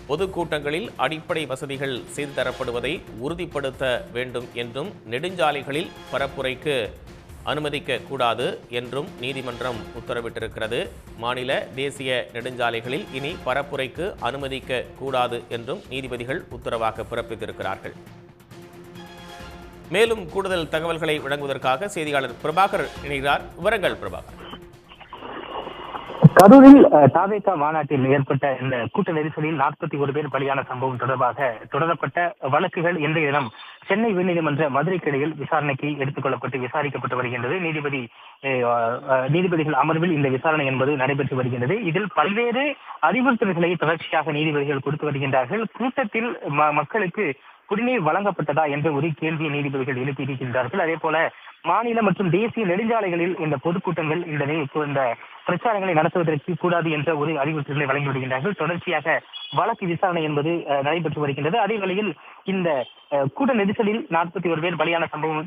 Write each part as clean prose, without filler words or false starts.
பொதுக்கூட்டங்களில் அடிப்படை வசதிகள் செய்து தரப்படுவதை உறுதிப்படுத்த வேண்டும் என்றும், நெடுஞ்சாலைகளில் பரப்புரைக்கு அனுமதிக்க கூடாது என்றும் நீதிமன்றம் உத்தரவிட்டிருக்கிறது. மாநில தேசிய நெடுஞ்சாலைகளில் இனி பரப்புரைக்கு அனுமதிக்க கூடாது என்றும் நீதிபதிகள் உத்தரவாக பிறப்பித்திருக்கிறார்கள். மேலும் கூடுதல் தகவல்களை வழங்குவதற்காக செய்தியாளர் பிரபாகர் இணைகிறார். விவரங்கள் பிரபாகர். கரூரில் தாவேகா மாநாட்டில் ஏற்பட்ட இந்த கூட்ட நெரிசலில் 41 பேர் பலியான சம்பவம் தொடர்பாக தொடரப்பட்ட வழக்குகள் இன்றைய தினம் சென்னை உயர்நீதிமன்ற மதுரை கிளையில் விசாரணைக்கு எடுத்துக் கொள்ளப்பட்டு விசாரிக்கப்பட்டு வருகின்றது. நீதிபதிகள் அமர்வில் இந்த விசாரணை என்பது நடைபெற்று வருகின்றது. இதில் பல்வேறு அறிவுறுத்தல்களை தொடர்ச்சியாக நீதிபதிகள் கொடுத்து வருகின்றார்கள். கூட்டத்தில் மக்களுக்கு குடிநீர் வழங்கப்பட்டதா என்ற ஒரு கேள்வியை நீதிபதிகள் எழுப்பியிருக்கின்றார்கள். அதே போல மாநில மற்றும் தேசிய நெடுஞ்சாலைகளில் இந்த பொதுக்கூட்டங்கள் இந்த பிரச்சாரங்களை நடத்துவதற்கு கூடாது என்ற ஒரு அறிவுறுத்தல்களை வழங்கி வருகின்றார்கள். தொடர்ச்சியாக வழக்கு விசாரணை என்பது நடைபெற்று வருகின்றது. அதே வேளையில் இந்த கூட்ட நெரிசலில் 41 பேர் பலியான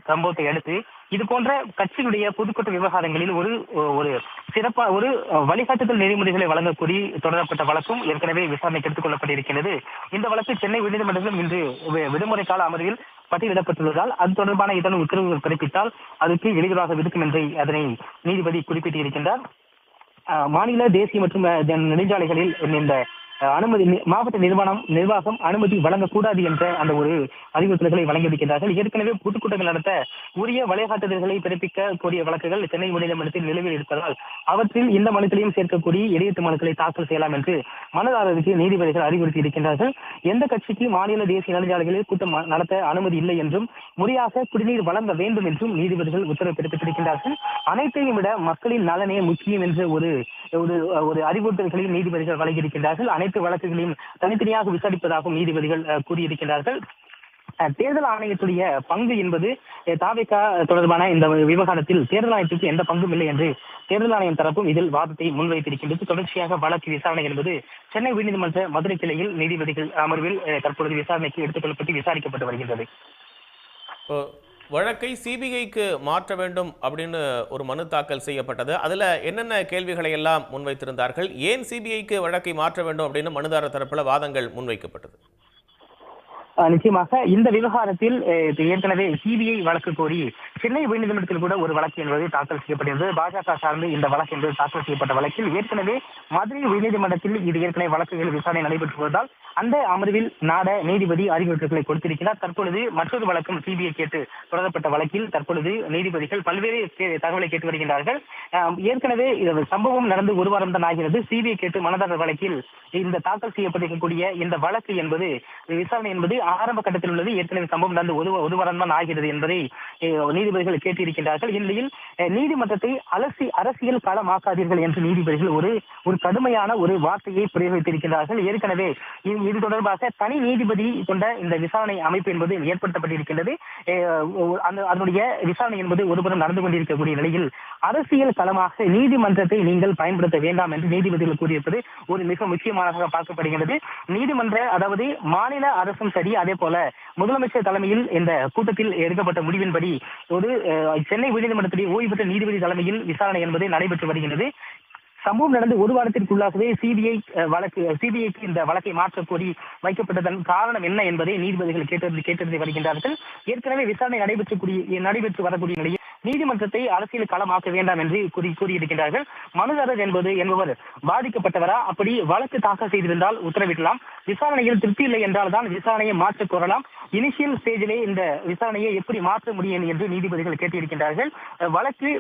சம்பவத்தை அடுத்து இது போன்ற கட்சியினுடைய பொதுக்கூட்ட விவகாரங்களில் ஒரு சிறப்பான ஒரு வழிகாட்டுதல் நெறிமுறைகளை வழங்கக்கூடி தொடரப்பட்ட வழக்கும் ஏற்கனவே விசாரணைக்கு எடுத்துக் கொள்ளப்பட்டிருக்கிறது. இந்த வழக்கு சென்னை உயர்நீதிமன்றத்திலும் இன்று விடுமுறை கால அமர்வில் பட்டியலிடப்பட்டுள்ளதால் அது தொடர்பான இதன் உத்தரவுகள் பிறப்பித்தால் அதுக்கு எளிதாக இருக்கும் என்று அதனை நீதிபதி குறிப்பிட்டிருக்கின்றார். மாநில தேசிய மற்றும் நெடுஞ்சாலைகளில் இந்த அனுமதி மாவட்ட நிர்வாகம் அனுமதி வழங்கக்கூடாது என்ற அந்த ஒரு அறிவுறுத்தல்களை வழங்கியிருக்கிறார்கள். ஏற்கனவே பொதுக்கூட்டங்கள் நடத்த உரிய வழிகாட்டுதல்களை பிறப்பிக்க கூடிய வழக்குகள் சென்னை உயர்நீதிமன்றத்தில் நிலுவையில் இருப்பதால் அவற்றில் இந்த மனுக்களையும் சேர்க்கக்கூடிய இடையீட்டு மனுக்களை தாக்கல் செய்யலாம் என்று மனுதாரருக்கு நீதிபதிகள் அறிவுறுத்தி இருக்கின்றார்கள். எந்த கட்சிக்கு மாநில தேசிய நெடுஞ்சாலைகளில் கூட்டம் நடத்த அனுமதி இல்லை என்றும் முறையாக குடிநீர் வழங்க வேண்டும் என்றும் நீதிபதிகள் உத்தரவு பிறப்பித்திருக்கின்றார்கள். அனைத்தையும் விட மக்களின் நலனே முக்கியம் என்ற ஒரு அறிவுறுத்தல்களையும் நீதிபதிகள் வழங்கியிருக்கின்றார்கள். அனைத்து வழக்குகளையும் தனித்தனியாக விசாரிப்பதாகவும் நீதிபதிகள் கூறியிருக்கிறார்கள். தேர்தல் ஆணையத்துடைய பங்கு என்பது தாவேகா தொடர்பான இந்த விவகாரத்தில் தேர்தல் ஆணையத்துக்கு எந்த பங்கும் இல்லை என்று தேர்தல் ஆணையம் தரப்பும் இதில் வாதத்தை முன்வைத்திருக்கின்றது. தொடர்ச்சியாக வழக்கு விசாரணை என்பது சென்னை உயர்நீதிமன்ற மதுரை கிளையில் நீதிபதிகள் அமர்வில் தற்பொழுது விசாரணைக்கு எடுத்துக் கொள்ளப்பட்டு விசாரிக்கப்பட்டு வருகின்றது. வழக்கை சிபிஐக்கு மாற்ற வேண்டும் அப்படின்னு ஒரு மனு தாக்கல் செய்யப்பட்டது. அதுல என்னென்ன கேள்விகளை எல்லாம் முன்வைத்திருந்தார்கள்? ஏன் சிபிஐக்கு வழக்கை மாற்ற வேண்டும் அப்படின்னு மனுதாரர் தரப்புல வாதங்கள் முன்வைக்கப்பட்டது? நிச்சயமாக இந்த விவகாரத்தில் ஏற்கனவே சிபிஐ வழக்கு கோரி சென்னை உயர்நீதிமன்றத்தில் கூட ஒரு வழக்கு என்பது தாக்கல் செய்யப்பட்டிருந்தது. பாஜக சார்ந்து இந்த வழக்கு என்பது தாக்கல் செய்யப்பட்ட வழக்கில் ஏற்கனவே மதுரை உயர்நீதிமன்றத்தில் இது ஏற்கனவே வழக்குகள் விசாரணை நடைபெற்று வருவதால் அந்த அமர்வில் நாட நீதிபதி அறிவுறுத்தல்களை கொடுத்திருக்கிறார். தற்பொழுது மற்றொரு வழக்கும் சிபிஐ கேட்டு தொடரப்பட்ட வழக்கில் தற்பொழுது நீதிபதிகள் பல்வேறு தகவலை கேட்டு வருகின்றார்கள். ஏற்கனவே சம்பவம் நடந்து ஒரு வாரம் தான் ஆகிறது. சிபிஐ கேட்டு மனதாரர் வழக்கில் இந்த தாக்கல் செய்யப்பட்டிருக்கக்கூடிய இந்த வழக்கு என்பது விசாரணை என்பது ஆரம்ப கட்டத்தில் உள்ளது. ஏற்கனவே சம்பவம் நடந்து ஒரு வாரம் தான் ஆகிறது என்பதை நீதிபதிகள் கேட்டிருக்கின்றார்கள். இந்நிலையில் நீதிமன்றத்தை அரசியல் களமாக்காதீர்கள் என்று நீதிபதிகள் ஒரு கடுமையான ஒரு வார்த்தையை பிரயோகித்திருக்கிறார்கள். ஏற்கனவே இது தொடர்பாக தனி நீதிபதி கொண்ட இந்த விசாரணை அமைப்பு என்பது ஏற்படுத்தப்பட்டிருக்கின்றது. அதனுடைய விசாரணை என்பது ஒருபுறம் நடந்து கொண்டிருக்கக்கூடிய நிலையில் அரசியல் களமாக நீதிமன்றத்தை நீங்கள் பயன்படுத்த வேண்டாம் என்று நீதிபதிகள் கூறியிருப்பது ஒரு மிக முக்கியமானதாக பார்க்கப்படுகிறது. நீதிமன்ற அதாவது மாநில அரசும் சரி, அதே போல முதலமைச்சர் தலைமையில் இந்த கூட்டத்தில் எடுக்கப்பட்ட முடிவின்படி சென்னை உயர்நீதிமன்றத்துடைய ஓய்வு பெற்ற நீதிபதி தலைமையில் விசாரணை என்பது நடைபெற்று வருகிறது. சம்பவம் நடந்து ஒரு வாரத்திற்குள்ளாகவே சிபிஐக்கு இந்த வழக்கை மாற்றக்கோரி வைக்கப்பட்டதன் காரணம் என்ன என்பதை நீதிபதிகள் கேட்டறிந்து வருகின்றார்கள். ஏற்கனவே விசாரணை நடைபெற்று வரக்கூடிய நிலையில் நீதிமன்றத்தை அரசியல் களமாக்க வேண்டாம் என்று கூறியிருக்கின்றார்கள். மனுதாரர் என்பவர் பாதிக்கப்பட்டவரா? அப்படி வழக்கு தாக்கல் செய்திருந்தால் உத்தரவிடலாம். விசாரணையில் திருப்தி இல்லை என்றால் தான் விசாரணையை மாற்றக் கோரலாம். இனிஷியல் ஸ்டேஜிலே இந்த விசாரணையை எப்படி மாற்ற முடியும் என்று நீதிபதிகள் கேட்டிருக்கின்றார்கள். வழக்கு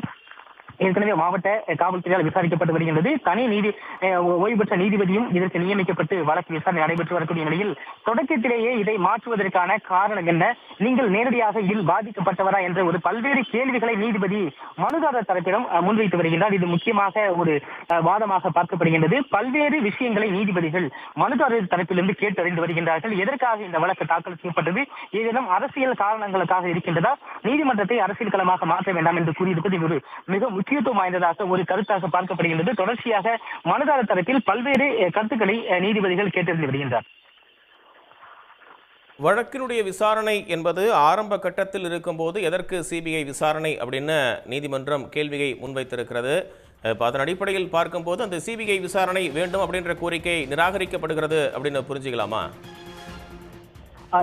ஏற்கனவே மாவட்ட காவல்துறையால் விசாரிக்கப்பட்டு வருகின்றது. தனி ஓய்வு பெற்ற நீதிபதியும் இதற்கு நியமிக்கப்பட்டு வழக்கு விசாரணை நடைபெற்று வரக்கூடிய நிலையில் தொடக்கத்திலேயே இதை மாற்றுவதற்கான காரணம் என்ன? நீங்கள் நேரடியாக இதில் பாதிக்கப்பட்டவரா என்ற ஒரு பல்வேறு கேள்விகளை நீதிபதி மனுதாரர் தரப்பிடம் முன்வைத்து வருகின்றார். இது முக்கியமாக ஒரு வாதமாக பார்க்கப்படுகின்றது. பல்வேறு விஷயங்களை நீதிபதிகள் மனுதாரர் தரப்பிலிருந்து கேட்டறிந்து வருகின்றார்கள். எதற்காக இந்த வழக்கு தாக்கல் செய்யப்பட்டது? ஏதேனும் அரசியல் காரணங்களுக்காக இருக்கின்றதா? நீதிமன்றத்தை அரசியல் களமாக மாற்ற வேண்டாம் என்று கூறியிருப்பது ஒரு மிக முக்கியத்துவம் வாய்ந்ததாக ஒரு கருத்தாக பார்க்கப்படுகின்றது. தொடர்ச்சியாக மனுதாரர் தரப்பில் பல்வேறு கருத்துக்களை நீதிபதிகள் கேட்டறிந்து வருகின்றனர். வழக்கினுடைய விசாரணை என்பது ஆரம்ப கட்டத்தில் இருக்கும்போது எதற்கு சிபிஐ விசாரணை அப்படின்னு நீதிமன்றம் கேள்வியை முன்வைத்திருக்கிறது. இப்போ அதன் அடிப்படையில் பார்க்கும்போது அந்த சிபிஐ விசாரணை வேண்டும் அப்படின்ற கோரிக்கை நிராகரிக்கப்படுகிறது அப்படின்னு புரிஞ்சுக்கலாமா?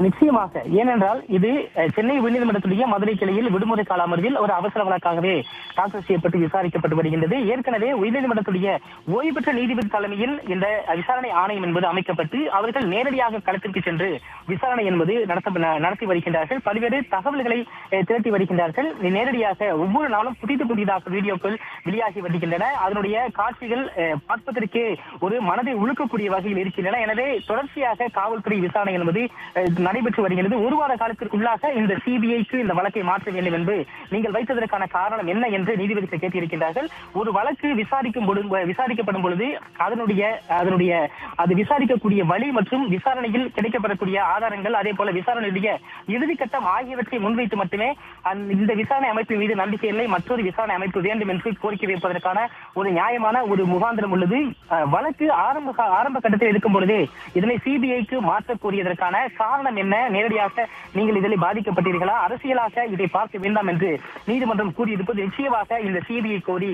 நிச்சயமாக. ஏனென்றால் இது சென்னை உயர்நீதிமன்றத்துடைய மதுரை கிளையில் விடுமுறை கால அமர்வில் ஒரு அவசர வழக்காகவே தாக்கல் செய்யப்பட்டு விசாரிக்கப்பட்டு வருகின்றது. ஏற்கனவே உயர்நீதிமன்றத்துடைய ஓய்வு பெற்ற நீதிபதி தலைமையில் இந்த விசாரணை ஆணையம் என்பது அமைக்கப்பட்டு அவர்கள் நேரடியாக களத்திற்கு சென்று விசாரணை என்பது நடத்தி வருகின்றார்கள். பல்வேறு தகவல்களை திரட்டி வருகின்றார்கள். நேரடியாக ஒவ்வொரு நாளும் புதிதாக வீடியோக்கள் வெளியாகி வருகின்றன. அதனுடைய காட்சிகள் பார்ப்பதற்கு ஒரு மனதை உழுக்கக்கூடிய வகையில் இருக்கின்றன. எனவே தொடர்ச்சியாக காவல்துறை விசாரணை என்பது நடைபெற்று வருகிறது. ஒரு வார காலத்திற்குள்ளாக இந்த சிபிஐக்கு இந்த வழக்கை மாற்ற வேண்டும் என்று நீங்கள் வைத்ததற்கான காரணம் என்ன என்று நீதிபதிகள் கேட்டிருக்கின்றார்கள். ஒரு வழக்கு விசாரிக்கப்படும் பொழுது அது விசாரிக்கக்கூடிய வழி மற்றும் விசாரணையில் கிடைக்கப்படக்கூடிய ஆதாரங்கள், அதே போல விசாரணையுடைய இறுதிக்கட்டம் ஆகியவற்றை முன்வைத்து மட்டுமே இந்த விசாரணை அமைப்பு மீது நம்பிக்கை இல்லை, மற்றொரு விசாரணை அமைப்பு வேண்டும் என்று கோரிக்கை வைப்பதற்கான ஒரு நியாயமான ஒரு முகாந்திரம் உள்ளது. வழக்கு ஆரம்ப கட்டத்தில் இருக்கும் பொழுதே இதனை சிபிஐக்கு மாற்ற கோரியதற்கான காரணம் என்ன? நேரடியாக நீங்கள் இதில் பாதிக்கப்பட்டீர்களா? அரசியலாக இதை பார்க்க வேண்டாம் என்று நீதிமன்றம் கூறியிருப்பது நிச்சயமாக இந்த சிபிஐ கோரி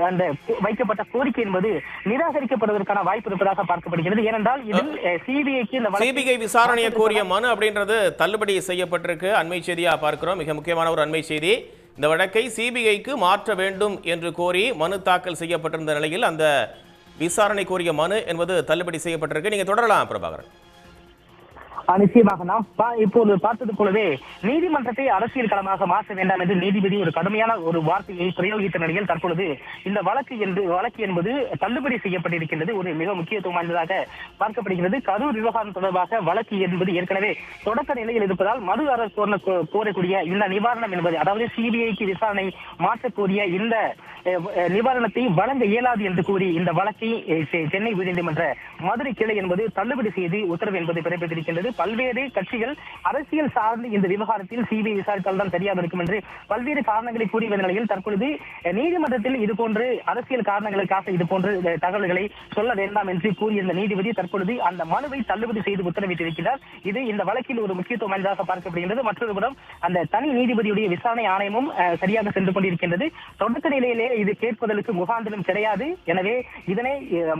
அந்த வைக்கப்பட்ட கோரிக்கை என்பது நிராகரிக்கப்படுவதற்கான வாய்ப்பு இருப்பதாக பார்க்கப்படுகிறது. ஏனென்றால் இதில் சிபிஐ விசாரணையை கோரிய மனு அப்படின்றது தள்ளுபடி செய்யப்பட்டிருக்கு. அண்மை செய்தியா பார்க்கிறோம். மிக முக்கியமான ஒரு அண்மை செய்தி. இந்த வழக்கை சிபிஐக்கு மாற்ற வேண்டும் என்று கோரி மனு தாக்கல் செய்யப்பட்டிருந்த நிலையில் அந்த விசாரணை கோரிய மனு என்பது தள்ளுபடி செய்யப்பட்டிருக்கு. நீங்க தொடரலாம் பிரபாகரன். நிச்சயமாக நாம் இப்போது பார்த்தது போலவே நீதிமன்றத்தை அரசியல் களமாக மாற்ற வேண்டாம் என்று நீதிபதி ஒரு கடுமையான ஒரு வார்த்தையை பிரயோகித்த நிலையில் தற்பொழுது இந்த வழக்கு என்பது தள்ளுபடி செய்யப்பட்டிருக்கின்றது. ஒரு மிக முக்கியத்துவம் வாய்ந்ததாக பார்க்கப்படுகிறது. கரூர் விவகாரம் தொடர்பாக வழக்கு என்பது ஏற்கனவே தொடக்க நிலையில் இருப்பதால் மனு அரசு கோரக்கூடிய இந்த நிவாரணம் என்பது, அதாவது சிபிஐக்கு விசாரணை மாற்றக்கூடிய இந்த நிவாரணத்தை வழங்க இயலாது என்று கூறி இந்த வழக்கை சென்னை உயர்நீதிமன்ற மதுரை கிளை என்பது தள்ளுபடி செய்து உத்தரவு என்பது பிறப்பித்திருக்கின்றது. பல்வேறு கட்சிகள் அரசியல் சார்ந்து இந்த விவகாரத்தில் சிபிஐ விசாரித்தால் தான் சரியாக இருக்கும் என்று பல்வேறு காரணங்களை கூறி வந்த நிலையில் தற்பொழுது நீதிமன்றத்தில் இதுபோன்று அரசியல் காரணங்களுக்காக இதுபோன்று தகவல்களை சொல்ல வேண்டாம் என்று கூறியிருந்த நீதிபதி தற்பொழுது அந்த மனுவை தள்ளுபடி செய்து உத்தரவிட்டிருக்கிறார். இது இந்த வழக்கில் ஒரு முக்கியத்துவம் வாய்ந்ததாக பார்க்கப்படுகின்றது. மற்றொரு புறம் அந்த தனி நீதிபதியுடைய விசாரணை ஆணையமும் சரியாக சென்று கொண்டிருக்கின்றது. தொடக்க நிலையிலே இது கேட்பதற்கு முகாந்திரம் கிடையாது. எனவே இதனை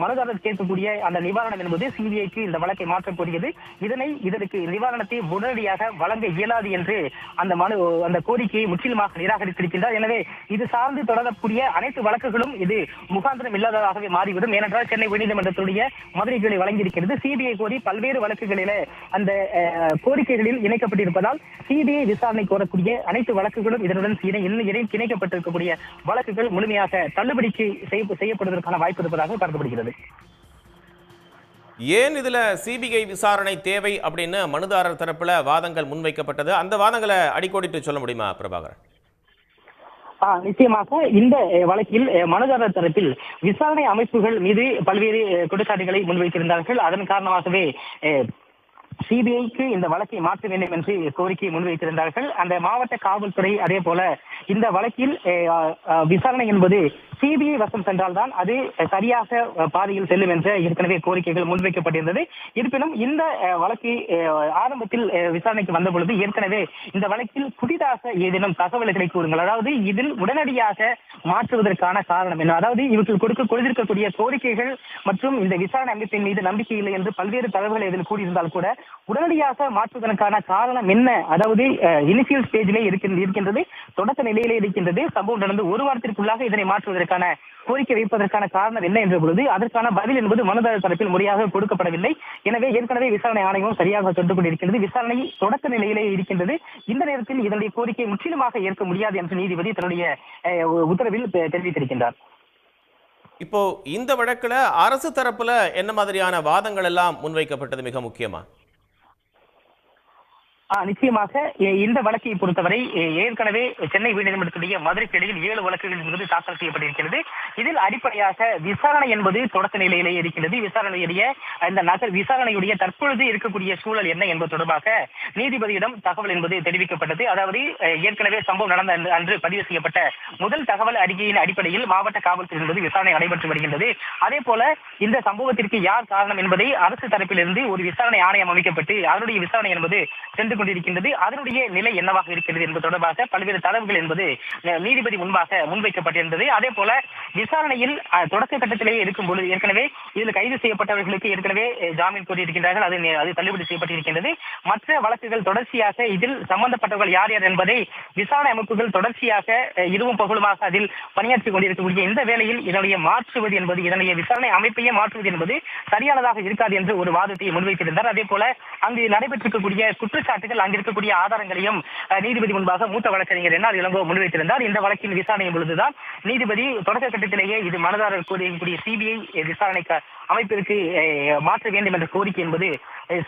மனுதாரர் கேட்கக்கூடிய அந்த நிவாரணம் என்பது சிபிஐக்கு இந்த வழக்கை மாற்றக்கூடியது. இதற்கு நிவாரணத்தை உடனடியாக வழங்க இயலாது என்று அந்த கோரிக்கையை முற்றிலுமாக நிராகரித்திருக்கின்றார். எனவே இது சார்ந்து தொடரக்கூடிய அனைத்து வழக்குகளும் இது முகாந்திரம் இல்லாததாகவே மாறிவிடும். ஏனென்றால் சென்னை உயர்நீதிமன்றத்துடைய மதுரை கிளை வழங்கியிருக்கிறது. சிபிஐ கோரி பல்வேறு வழக்குகளில் அந்த கோரிக்கைகளில் இணைக்கப்பட்டிருப்பதால் சிபிஐ விசாரணை கோரக்கூடிய அனைத்து வழக்குகளும் இதனுடன் இணைக்கப்பட்டிருக்கக்கூடிய வழக்குகள் முழுமையாக தள்ளுபடிக்கு செய்யப்படுவதற்கான வாய்ப்பு இருப்பதாக பார்க்கப்படுகிறது. ஏன் இதுல சிபிஐ விசாரணை தேவை அப்படின்னு மனுதாரர் தரப்புல வாதங்கள் முன்வைக்கப்பட்டது? அந்த வாதங்களை அடிக்கோடிட்டு சொல்ல முடியுமா பிரபாகரன்? நிச்சயமாக இந்த வழக்கில் மனுதாரர் தரப்பில் விசாரணை அமைப்புகள் மீது பல்வேறு குற்றச்சாட்டுகளை முன்வைத்திருந்தார்கள். அதன் காரணமாகவே சிபிஐக்கு இந்த வழக்கை மாற்ற வேண்டும் என்று கோரிக்கையை முன்வைத்திருந்தார்கள். அந்த மாவட்ட காவல்துறை அதே போல இந்த வழக்கில் விசாரணை என்பது சிபிஐ வசம் சென்றால்தான் அது சரியாக பாதையில் செல்லும் என்ற ஏற்கனவே கோரிக்கைகள் முன்வைக்கப்பட்டிருந்தது. இருப்பினும் இந்த வழக்கு ஆரம்பத்தில் விசாரணைக்கு வந்த பொழுது ஏற்கனவே இந்த வழக்கில் புதிதாக ஏதேனும் தகவல்களை கூறுங்கள், அதாவது இதில் உடனடியாக மாற்றுவதற்கான காரணம் என்ன, அதாவது இவர்கள் கொடுத்திருக்கக்கூடிய கோரிக்கைகள் மற்றும் இந்த விசாரணை அமைப்பின் மீது நம்பிக்கை இல்லை என்று பல்வேறு தகவல்கள் இதில் கூறியிருந்தால் கூட உடனடியாக மாற்றுவதற்கான காரணம் என்ன, அதாவது இனிஷியல் ஸ்டேஜிலே இருக்கின்றது, தொடக்க நிலையிலே இருக்கின்றது. சம்பவம் நடந்து ஒரு வாரத்திற்குள்ளாக இதனை மாற்றுவதற்கான கோரிக்கை வைப்பதற்கான காரணம் என்ன என்ற பொழுது அதற்கான பதில் என்பது மனுதாரர் தரப்பில் முறையாக கொடுக்கப்படவில்லை. எனவே ஏற்கனவே விசாரணை ஆணையம் சரியாக சென்று கொண்டிருக்கிறது. விசாரணை தொடக்க நிலையிலே இருக்கின்றது. இந்த நேரத்தில் இதனுடைய கோரிக்கை முற்றிலுமாக ஏற்க முடியாது என்று நீதிபதி தன்னுடைய உத்தரவில் தெரிவித்திருக்கின்றார். இப்போ இந்த வழக்குல அரசு தரப்புல என்ன மாதிரியான வாதங்கள் எல்லாம் முன்வைக்கப்பட்டது மிக முக்கியமா? நிச்சயமாக இந்த வழக்கை பொறுத்தவரை ஏற்கனவே சென்னை உயர்நீதிமன்றத்துடைய மதுரை கிளையில் 7 வழக்குகள் மீது தாக்கல் செய்யப்பட்டிருக்கிறது. இதில் அடிப்படையாக விசாரணை என்பது தொடக்க நிலையிலேயே இருக்கிறது. விசாரணையுடைய தற்பொழுது இருக்கக்கூடிய சூழல் என்ன என்பது தொடர்பாக நீதிபதியிடம் தகவல் என்பது தெரிவிக்கப்பட்டது. அதாவது ஏற்கனவே சம்பவம் நடந்த அன்று பதிவு செய்யப்பட்ட முதல் தகவல் அறிக்கையின் அடிப்படையில் மாவட்ட காவல்துறை என்பது விசாரணை நடைபெற்று வருகின்றது. அதே போல இந்த சம்பவத்திற்கு யார் காரணம் என்பதை அரசு தரப்பிலிருந்து ஒரு விசாரணை ஆணையம் அமைக்கப்பட்டு அதனுடைய விசாரணை என்பது சென்று நடைபெற்றுக் கொண்டிருக்கின்றது. அதனுடைய நிலை என்னவாக இருக்கிறது என்பது தொடர்பாக பல்வேறு தரவுகள் என்பது நீதிபதி முன்பாக முன்வைக்கப்பட்டிருந்தது. அதே போல விசாரணையில் தொடக்க கட்டத்திலேயே இருக்கும் பொழுது ஏற்கனவே இதில் கைது செய்யப்பட்டவர்களுக்கு ஏற்கனவே ஜாமீன் கோரியிருக்கின்றார்கள். அது தள்ளுபடி செய்யப்பட்டிருக்கின்றது. மற்ற வழக்குகள் தொடர்ச்சியாக இதில் சம்பந்தப்பட்டவர்கள் யார் யார் என்பதை விசாரணை அமைப்புகள் தொடர்ச்சியாக இரவும் பகலுமாக அதில் பணியாற்றிக் கொண்டிருக்கக்கூடிய இந்த வேளையில் இதனுடைய மாற்றுவது என்பது இதனுடைய விசாரணை அமைப்பையே மாற்றுவது என்பது சரியானதாக இருக்காது என்று ஒரு வாதத்தை முன்வைத்திருந்தார். அதே போல அங்கு நடைபெற்றிருக்கக்கூடிய குற்றச்சாட்டுகள் அங்கிருக்கக்கூடிய ஆதாரங்களையும் நீதிபதி முன்பாக மூத்த வழக்கறிஞர் என்ஆர் இளங்கோ முன்வைத்திருந்தார். இந்த வழக்கின் விசாரணையின் பொழுதுதான் நீதிபதி தொடக்க கட்டத்திலேயே இது மனதாரர் கோரியக்கூடிய சிபிஐ விசாரணை அமைப்பிற்கு மாற்ற வேண்டும் என்ற கோரிக்கை என்பது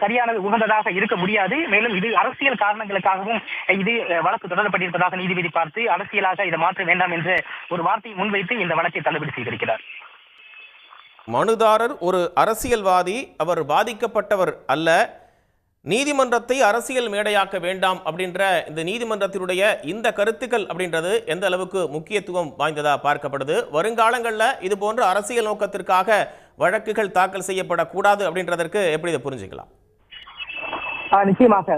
சரியானது உகந்ததாக இருக்க முடியாது. மேலும் இது அரசியல் காரணங்களுக்காகவும் இது வழக்கு தொடரப்பட்டிருப்பதாக நீதிபதி பார்த்து அரசியலாக இதை மாற்ற வேண்டாம் என்ற ஒரு வார்த்தையை முன்வைத்து இந்த வழக்கை தள்ளுபடி செய்திருக்கிறார். மனுதாரர் ஒரு அரசியல்வாதி, அவர் பாதிக்கப்பட்டவர் அல்ல. நீதிமன்றத்தை அரசியல் மேடையாக்க வேண்டாம் அப்படின்ற இந்த நீதிமன்றத்தினுடைய இந்த கருத்துக்கள் அப்படின்றது எந்த அளவுக்கு முக்கியத்துவம் வாய்ந்ததா பார்க்கப்படுது? வருங்காலங்களில் இது போன்ற அரசியல் நோக்கத்திற்காக வழக்குகள் தாக்கல் செய்யப்படக்கூடாது அப்படின்றதற்கு எப்படி இதை புரிஞ்சுக்கலாம்? நிச்சயமாக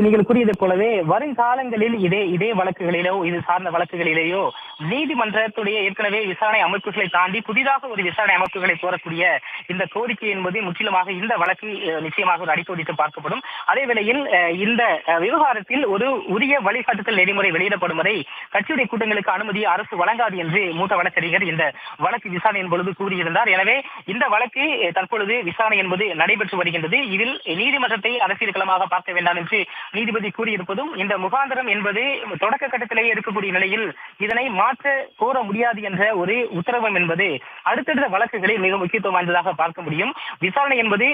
நீங்கள் கூறியது போலவே வருங்காலங்களில் இதே வழக்குகளிலோ இது சார்ந்த வழக்குகளிலேயோ நீதிமன்றத்துடைய ஏற்கனவே விசாரணை அமைப்புகளை தாண்டி புதிதாக ஒரு விசாரணை அமைப்புகளை கோரக்கூடிய இந்த கோரிக்கை என்பது முற்றிலுமாக இந்த வழக்கு நிச்சயமாக ஒரு அடிக்கோடிட்டு பார்க்கப்படும். அதே வேளையில் இந்த விவகாரத்தில் ஒரு உரிய வழிகாட்டுதல் நெறிமுறை வெளியிடப்படும் வரை கட்சியுடைய கூட்டங்களுக்கு அனுமதி அரசு வழங்காது என்று மூத்த வழக்கறிஞர் இந்த வழக்கு விசாரணையின் பொழுது கூறியிருந்தார். எனவே இந்த வழக்கு தற்பொழுது விசாரணை என்பது நடைபெற்று வருகின்றது. இதில் நீதிமன்றத்தை அரசியல் களமாக பார்க்க வேண்டாம் என்று நீதிபதி கூறியிருப்பதும் இந்த முகாந்திரம் என்பது தொடக்க கட்டத்திலேயே இருக்கக்கூடிய நிலையில் இதனை மாற்ற கோர முடியாது என்ற ஒரு உத்தரவும் என்பது அடுத்தடுத்த வழக்குகளில் மிக முக்கியத்துவம் வாய்ந்ததாக பார்க்க முடியும். விசாரணை என்பது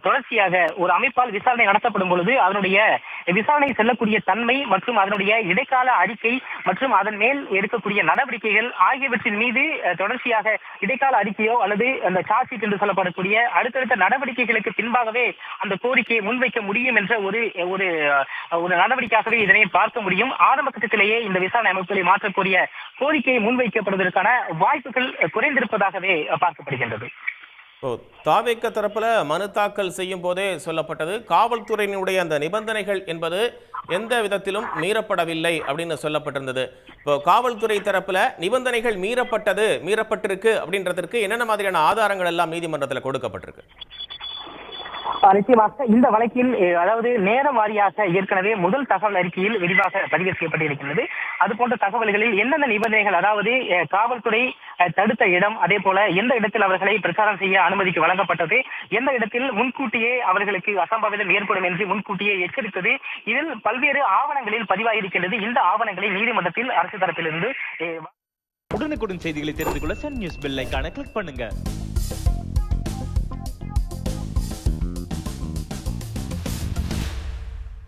தொடர்ச்சியாக ஒரு அமைப்பால் விசாரணை நடத்தப்படும் பொழுது அதனுடைய விசாரணை செல்லக்கூடிய தன்மை மற்றும் அதனுடைய இடைக்கால அறிக்கை மற்றும் அதன் மேல் எடுக்கக்கூடிய நடவடிக்கைகள் ஆகியவற்றின் மீது தொடர்ச்சியாக இடைக்கால அறிக்கையோ அல்லது அந்த சார்ஜ் ஷீட் என்று சொல்லப்படக்கூடிய அடுத்தடுத்த நடவடிக்கைகளுக்கு பின்பாகவே அந்த கோரிக்கையை முன்வைக்க முடியும் என்ற ஒரு நடவடிக்கையாகவே இதனை பார்க்க முடியும். ஆரம்ப கட்டத்திலேயே இந்த விசாரணை அமைப்புகளை மாற்றக்கூடிய கோரிக்கையை முன்வைக்கப்படுவதற்கான வாய்ப்புகள் குறைந்திருப்பதாகவே பார்க்கப்படுகின்றது. தாவேக தரப்புல மனு தாக்கல் செய்யும் போதே சொல்லப்பட்டது காவல்துறையினுடைய அந்த நிபந்தனைகள் என்பது எந்த விதத்திலும் மீறப்படவில்லை அப்படின்னு சொல்லப்பட்டிருந்தது. இப்போ காவல்துறை தரப்புல நிபந்தனைகள் மீறப்பட்டிருக்கு அப்படின்றதற்கு என்னென்ன மாதிரியான ஆதாரங்கள் எல்லாம் நீதிமன்றத்தில் கொடுக்கப்பட்டிருக்கு? நிச்சயமாக இந்த வழக்கில் அதாவது நேரம் வாரியாக ஏற்கனவே முதல் தகவல் அறிக்கையில் விரிவாக பதிவு செய்யப்பட்டிருக்கிறது. அது போன்ற தகவல்களில் என்னென்ன நிபந்தனைகள், அதாவது காவல்துறை தடுத்த இடம், அதே போல எந்த இடத்தில் அவர்களை பிரச்சாரம் செய்ய அனுமதிக்கு வழங்கப்பட்டது, எந்த இடத்தில் முன்கூட்டியே அவர்களுக்கு அசம்பாவிதம் ஏற்படும் என்று முன்கூட்டியே எச்சரித்தது, இதில் பல்வேறு ஆவணங்களில் பதிவாகியிருக்கின்றது. இந்த ஆவணங்களை நீதிமன்றத்தில் அரசு தரப்பிலிருந்து உடனுக்குடன் செய்திகளை தெரிந்து கொள்ள சன் நியூஸ் பெல் ஐகானை கிளிக் பண்ணுங்க.